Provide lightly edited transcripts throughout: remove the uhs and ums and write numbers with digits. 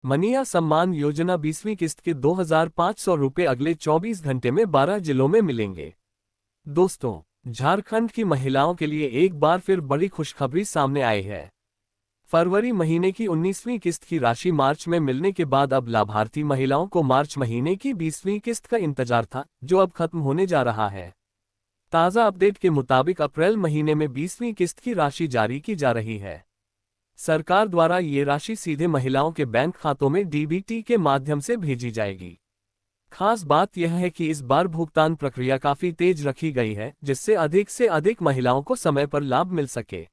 मनीया सम्मान योजना 20वीं किस्त के 2,500 रुपये अगले 24 घंटे में 12 जिलों में मिलेंगे। दोस्तों, झारखंड की महिलाओं के लिए एक बार फिर बड़ी खुशखबरी सामने आई है। फरवरी महीने की 19वीं किस्त की राशि मार्च में मिलने के बाद अब लाभार्थी महिलाओं को मार्च महीने की 20वीं किस्त का इंतजार था, जो अब खत्म होने जा रहा है। ताज़ा अपडेट के मुताबिक अप्रैल महीने में 20वीं किस्त की राशि जारी की जा रही है। सरकार द्वारा ये राशि सीधे महिलाओं के बैंक खातों में डीबीटी के माध्यम से भेजी जाएगी। खास बात यह है कि इस बार भुगतान प्रक्रिया काफी तेज रखी गई है, जिससे से अधिक महिलाओं को समय पर लाभ मिल सके।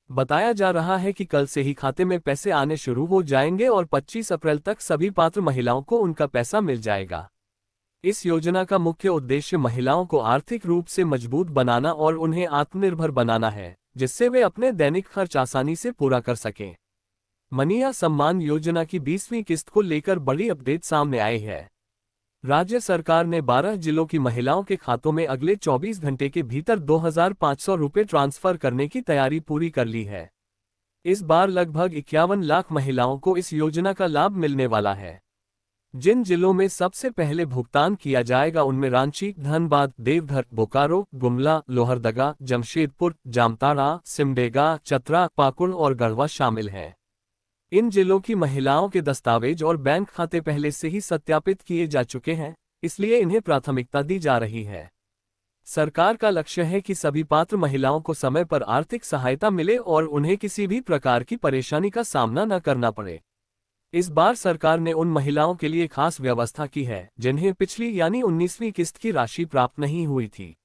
बताया जा रहा है कि कल से ही खाते में पैसे आने शुरू हो जाएंगे और 25 अप्रैल तक सभी पात्र महिलाओं को उनका पैसा मिल जाएगा। इस योजना का मुख्य उद्देश्य महिलाओं को आर्थिक रूप से मजबूत बनाना और उन्हें आत्मनिर्भर बनाना है, जिससे वे अपने दैनिक खर्च आसानी से पूरा कर सकें। मनीया सम्मान योजना की 20वीं किस्त को लेकर बड़ी अपडेट सामने आई है। राज्य सरकार ने 12 जिलों की महिलाओं के खातों में अगले 24 घंटे के भीतर 2,500 रुपये ट्रांसफर करने की तैयारी पूरी कर ली है। इस बार लगभग 51 लाख महिलाओं को इस योजना का लाभ मिलने वाला है। जिन जिलों में सबसे पहले भुगतान किया जाएगा उनमें रांची, धनबाद, देवघर, बोकारो, गुमला, लोहरदगा, जमशेदपुर, जामताड़ा, सिमडेगा, चतरा, पाकुड़ और गढ़वा शामिल हैं। इन जिलों की महिलाओं के दस्तावेज और बैंक खाते पहले से ही सत्यापित किए जा चुके हैं, इसलिए इन्हें प्राथमिकता दी जा रही है। सरकार का लक्ष्य है कि सभी पात्र महिलाओं को समय पर आर्थिक सहायता मिले और उन्हें किसी भी प्रकार की परेशानी का सामना न करना पड़े। इस बार सरकार ने उन महिलाओं के लिए खास व्यवस्था की है जिन्हें पिछली यानी 19वीं किस्त की राशि प्राप्त नहीं हुई थी।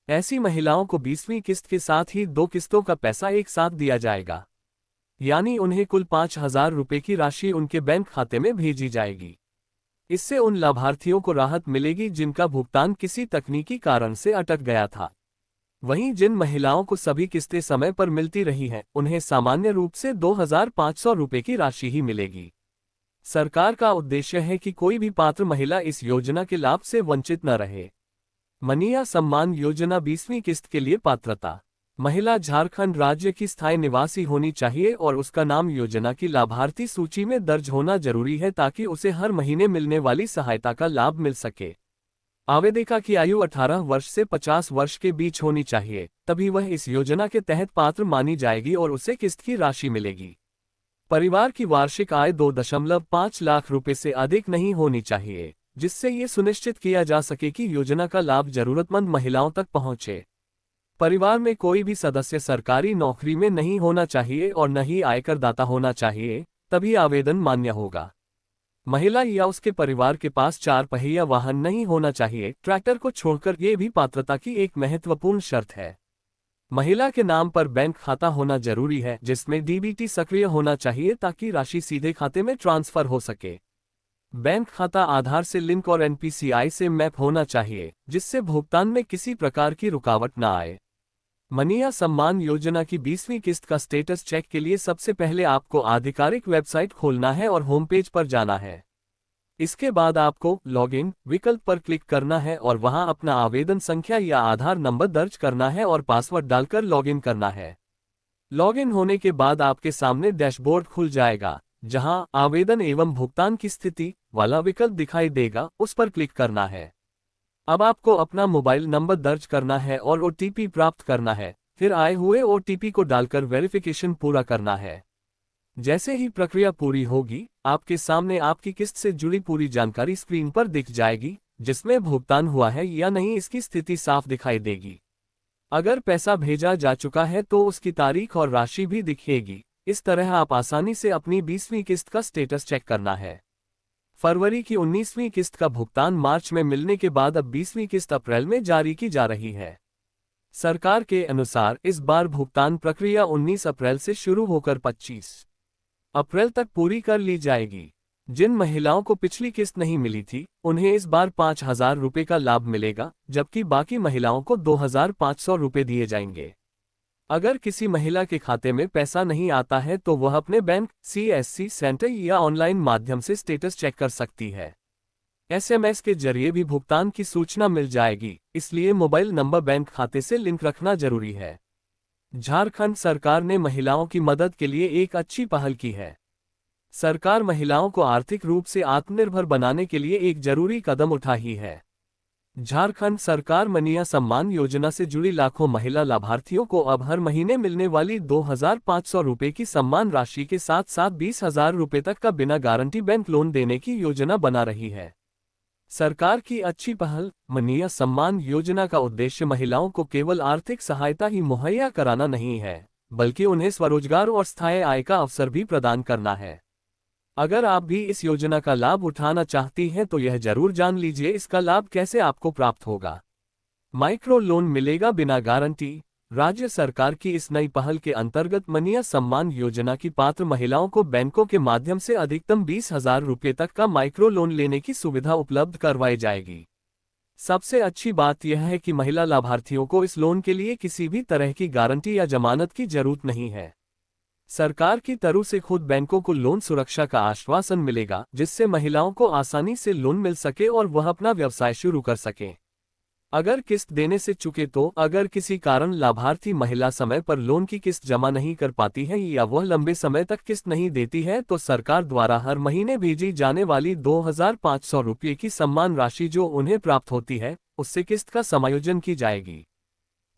ऐसी महिलाओं को 20वीं किस्त के साथ ही 2 किस्तों का पैसा एक साथ दिया जाएगा, यानी उन्हें कुल 5,000 रुपये की राशि उनके बैंक खाते में भेजी जाएगी। इससे उन लाभार्थियों को राहत मिलेगी जिनका भुगतान किसी तकनीकी कारण से अटक गया था। वहीं जिन महिलाओं को सभी किस्तें समय पर मिलती रही हैं, उन्हें सामान्य रूप से 2,500 रुपये की राशि ही मिलेगी। सरकार का उद्देश्य है कि कोई भी पात्र महिला इस योजना के लाभ से वंचित न रहे। मनीया सम्मान योजना 20वीं किस्त के लिए पात्रता: महिला झारखंड राज्य की स्थायी निवासी होनी चाहिए और उसका नाम योजना की लाभार्थी सूची में दर्ज होना जरूरी है ताकि उसे हर महीने मिलने वाली सहायता का लाभ मिल सके। आवेदिका की आयु 18 वर्ष से 50 वर्ष के बीच होनी चाहिए, तभी वह इस योजना के तहत पात्र मानी जाएगी और उसे किस्त की राशि मिलेगी। परिवार की वार्षिक आय 2.5 लाख रुपए से अधिक नहीं होनी चाहिए, जिससे ये सुनिश्चित किया जा सके कि योजना का लाभ जरूरतमंद महिलाओं तक पहुंचे। परिवार में कोई भी सदस्य सरकारी नौकरी में नहीं होना चाहिए और न ही आयकर दाता होना चाहिए, तभी आवेदन मान्य होगा। महिला या उसके परिवार के पास 4 पहिया वाहन नहीं होना चाहिए, ट्रैक्टर को छोड़कर ये भी पात्रता की एक महत्वपूर्ण शर्त है। महिला के नाम पर बैंक खाता होना जरूरी है, जिसमें डीबीटी सक्रिय होना चाहिए ताकि राशि सीधे खाते में ट्रांसफर हो सके। बैंक खाता आधार से लिंक और एनपीसीआई से मैप होना चाहिए, जिससे भुगतान में किसी प्रकार की रुकावट न आए। मनीया सम्मान योजना की 20वीं किस्त का स्टेटस चेक के लिए सबसे पहले आपको आधिकारिक वेबसाइट खोलना है और होम पेज पर जाना है। इसके बाद आपको लॉगिन विकल्प पर क्लिक करना है और वहां अपना आवेदन संख्या या आधार नंबर दर्ज करना है और पासवर्ड डालकर लॉगिन करना है। लॉगिन होने के बाद आपके सामने डैशबोर्ड खुल जाएगा, जहां आवेदन एवं भुगतान की स्थिति वाला विकल्प दिखाई देगा, उस पर क्लिक करना है। अब आपको अपना मोबाइल नंबर दर्ज करना है और ओटीपी प्राप्त करना है, फिर आए हुए ओटीपी को डालकर वेरिफिकेशन पूरा करना है। जैसे ही प्रक्रिया पूरी होगी, आपके सामने आपकी किस्त से जुड़ी पूरी जानकारी स्क्रीन पर दिख जाएगी, जिसमें भुगतान हुआ है या नहीं इसकी स्थिति साफ दिखाई देगी। अगर पैसा भेजा जा चुका है तो उसकी तारीख और राशि भी दिखेगी। इस तरह आप आसानी से अपनी 20वीं किस्त का स्टेटस चेक करना है। फरवरी की 19वीं किस्त का भुगतान मार्च में मिलने के बाद अब 20वीं किस्त अप्रैल में जारी की जा रही है। सरकार के अनुसार इस बार भुगतान प्रक्रिया 19 अप्रैल से शुरू होकर 25 अप्रैल तक पूरी कर ली जाएगी। जिन महिलाओं को पिछली किस्त नहीं मिली थी, उन्हें इस बार 5,000 रुपये का लाभ मिलेगा, जबकि बाकी महिलाओं को 2,500 रुपये दिए जाएंगे। अगर किसी महिला के खाते में पैसा नहीं आता है तो वह अपने बैंक, सीएससी सेंटर या ऑनलाइन माध्यम से स्टेटस चेक कर सकती है। एसएमएस के जरिए भी भुगतान की सूचना मिल जाएगी, इसलिए मोबाइल नंबर बैंक खाते से लिंक रखना जरूरी है। झारखंड सरकार ने महिलाओं की मदद के लिए एक अच्छी पहल की है। सरकार महिलाओं को आर्थिक रूप से आत्मनिर्भर बनाने के लिए एक जरूरी कदम उठाई है। झारखंड सरकार मनिया सम्मान योजना से जुड़ी लाखों महिला लाभार्थियों को अब हर महीने मिलने वाली 2,500 रुपये की सम्मान राशि के साथ साथ 20,000 रुपये तक का बिना गारंटी बैंक लोन देने की योजना बना रही है। सरकार की अच्छी पहल मनिया सम्मान योजना का उद्देश्य महिलाओं को केवल आर्थिक सहायता ही मुहैया कराना नहीं है, बल्कि उन्हें स्वरोजगार और स्थायी आय का अवसर भी प्रदान करना है। अगर आप भी इस योजना का लाभ उठाना चाहती हैं तो यह जरूर जान लीजिए इसका लाभ कैसे आपको प्राप्त होगा। माइक्रो लोन मिलेगा बिना गारंटी। राज्य सरकार की इस नई पहल के अंतर्गत मनिया सम्मान योजना की पात्र महिलाओं को बैंकों के माध्यम से अधिकतम 20,000 रुपये तक का माइक्रो लोन लेने की सुविधा उपलब्ध करवाई जाएगी। सबसे अच्छी बात यह है कि महिला लाभार्थियों को इस लोन के लिए किसी भी तरह की गारंटी या जमानत की जरूरत नहीं है। सरकार की तरफ से खुद बैंकों को लोन सुरक्षा का आश्वासन मिलेगा, जिससे महिलाओं को आसानी से लोन मिल सके और वह अपना व्यवसाय शुरू कर सकें। अगर किस्त देने से चूके तो अगर किसी कारण लाभार्थी महिला समय पर लोन की किस्त जमा नहीं कर पाती है या वह लंबे समय तक किस्त नहीं देती है तो सरकार द्वारा हर महीने भेजी जाने वाली 2,500 रुपये की सम्मान राशि जो उन्हें प्राप्त होती है, उससे किस्त का समायोजन की जाएगी।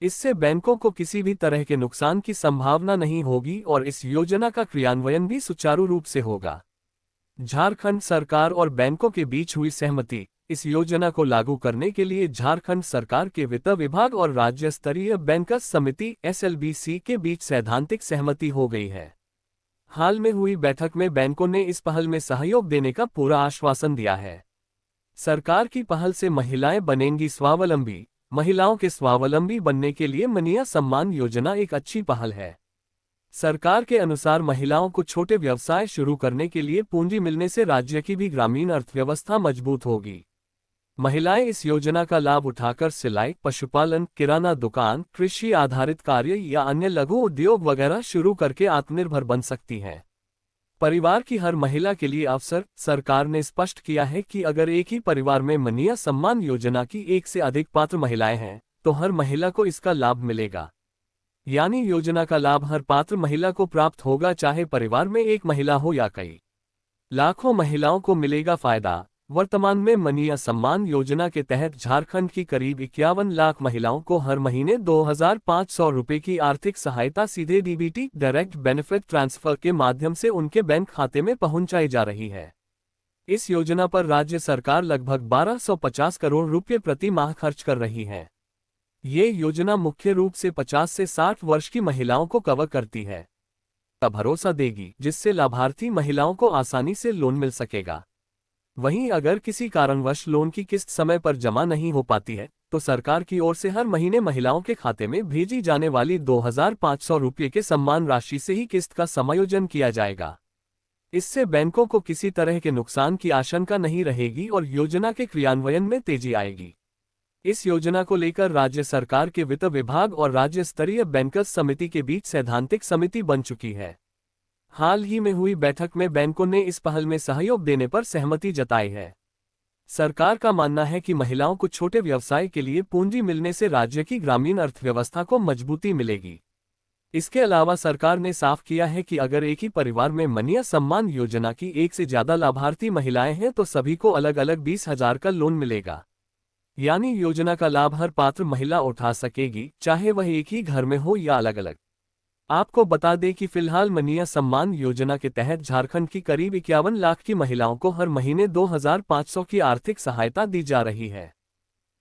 इससे बैंकों को किसी भी तरह के नुकसान की संभावना नहीं होगी और इस योजना का क्रियान्वयन भी सुचारू रूप से होगा। झारखंड सरकार और बैंकों के बीच हुई सहमति। इस योजना को लागू करने के लिए झारखंड सरकार के वित्त विभाग और राज्य स्तरीय बैंकर्स समिति SLBC के बीच सैद्धांतिक सहमति हो गई है। हाल में हुई बैठक में बैंकों ने इस पहल में सहयोग देने का पूरा आश्वासन दिया है। सरकार की पहल से महिलाएं बनेंगी स्वावलंबी। महिलाओं के स्वावलंबी बनने के लिए मनिया सम्मान योजना एक अच्छी पहल है। सरकार के अनुसार महिलाओं को छोटे व्यवसाय शुरू करने के लिए पूंजी मिलने से राज्य की भी ग्रामीण अर्थव्यवस्था मजबूत होगी। महिलाएं इस योजना का लाभ उठाकर सिलाई, पशुपालन, किराना दुकान, कृषि आधारित कार्य या अन्य लघु उद्योग वगैरह शुरू करके आत्मनिर्भर बन सकती हैं। परिवार की हर महिला के लिए अवसर। सरकार ने स्पष्ट किया है कि अगर एक ही परिवार में मनिया सम्मान योजना की एक से अधिक पात्र महिलाएं हैं तो हर महिला को इसका लाभ मिलेगा। यानी योजना का लाभ हर पात्र महिला को प्राप्त होगा, चाहे परिवार में एक महिला हो या कई। लाखों महिलाओं को मिलेगा फायदा। वर्तमान में मनिया सम्मान योजना के तहत झारखंड की करीब 51 लाख महिलाओं को हर महीने 2,500 रुपये की आर्थिक सहायता सीधे DBT डायरेक्ट बेनिफिट ट्रांसफर के माध्यम से उनके बैंक खाते में पहुंचाई जा रही है। इस योजना पर राज्य सरकार लगभग 1,250 करोड़ रुपये प्रति माह खर्च कर रही है। ये योजना मुख्य रूप से 50 से 60 वर्ष की महिलाओं को कवर करती है, का भरोसा देगी, जिससे लाभार्थी महिलाओं को आसानी से लोन मिल सकेगा। वहीं अगर किसी कारणवश लोन की किस्त समय पर जमा नहीं हो पाती है तो सरकार की ओर से हर महीने महिलाओं के खाते में भेजी जाने वाली 2,500 रुपये के सम्मान राशि से ही किस्त का समायोजन किया जाएगा। इससे बैंकों को किसी तरह के नुकसान की आशंका नहीं रहेगी और योजना के क्रियान्वयन में तेजी आएगी। इस योजना को लेकर राज्य सरकार के वित्त विभाग और राज्य स्तरीय बैंकर्स समिति के बीच सैद्धांतिक समिति बन चुकी है। हाल ही में हुई बैठक में बैंकों ने इस पहल में सहयोग देने पर सहमति जताई है। सरकार का मानना है कि महिलाओं को छोटे व्यवसाय के लिए पूंजी मिलने से राज्य की ग्रामीण अर्थव्यवस्था को मजबूती मिलेगी। इसके अलावा सरकार ने साफ किया है कि अगर एक ही परिवार में मनिया सम्मान योजना की एक से ज्यादा लाभार्थी महिलाएं हैं तो सभी को अलग अलग 20,000 का लोन मिलेगा। यानी योजना का लाभ हर पात्र महिला उठा सकेगी, चाहे वह एक ही घर में हो या अलग अलग। आपको बता दें कि फिलहाल मनिया सम्मान योजना के तहत झारखंड की करीब 51 लाख की महिलाओं को हर महीने 2,500 की आर्थिक सहायता दी जा रही है।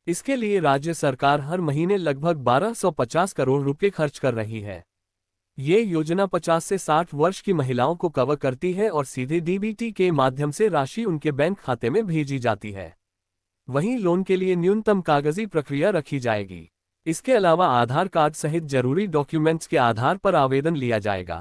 इसके लिए राज्य सरकार हर महीने लगभग 1,250 करोड़ रुपये खर्च कर रही है। ये योजना 50 से 60 वर्ष की महिलाओं को कवर करती है और सीधे DBT के माध्यम से राशि उनके बैंक खाते में भेजी जाती है। वहीं लोन के लिए न्यूनतम कागजी प्रक्रिया रखी जाएगी। इसके अलावा आधार कार्ड सहित जरूरी डॉक्यूमेंट्स के आधार पर आवेदन लिया जाएगा।